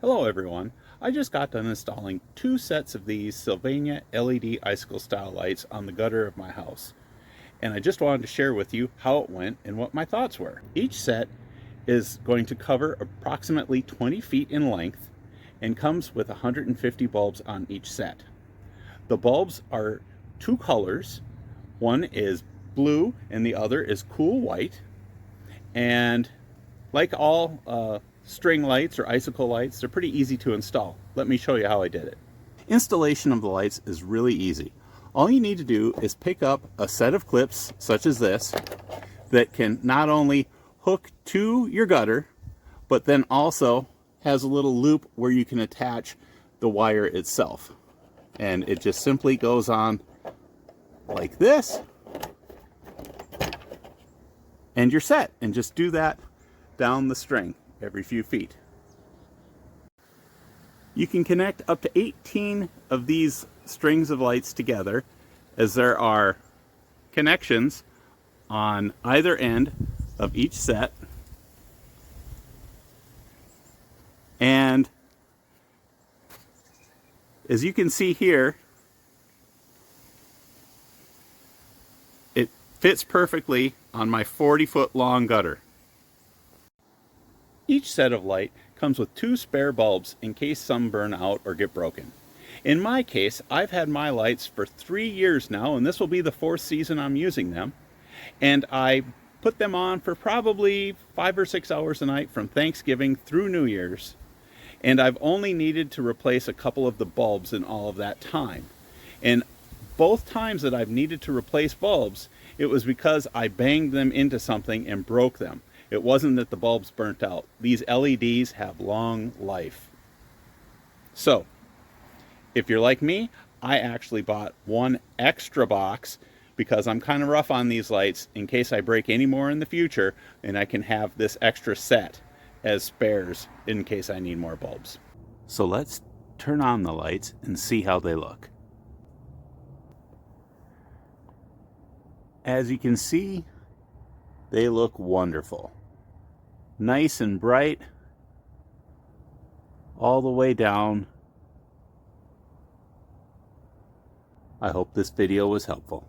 Hello everyone. I just got done installing 2 sets of these Sylvania LED icicle style lights on the gutter of my house. And I just wanted to share with you how it went and what my thoughts were. Each set is going to cover approximately 20 feet in length and comes with 150 bulbs on each set. The bulbs are 2 colors. One is blue and the other is cool white. And like all string lights or icicle lights, they're pretty easy to install. Let me show you how I did it. Installation of the lights is really easy. All you need to do is pick up a set of clips such as this that can not only hook to your gutter, but then also has a little loop where you can attach the wire itself. And it just simply goes on like this, and you're set. And just do that down the string every few feet. You can connect up to 18 of these strings of lights together, as there are connections on either end of each set. And as you can see here, it fits perfectly on my 40-foot long gutter. Each set of light comes with 2 spare bulbs in case some burn out or get broken. In my case, I've had my lights for 3 years now, and this will be the 4th season I'm using them. And I put them on for probably 5 or 6 hours a night from Thanksgiving through New Year's. And I've only needed to replace a couple of the bulbs in all of that time. And both times that I've needed to replace bulbs, it was because I banged them into something and broke them. It wasn't that the bulbs burnt out. These LEDs have long life. So, if you're like me, I actually bought 1 extra box because I'm kind of rough on these lights in case I break any more in the future, and I can have this extra set as spares in case I need more bulbs. So let's turn on the lights and see how they look. As you can see, they look wonderful. Nice and bright all the way down. I hope this video was helpful.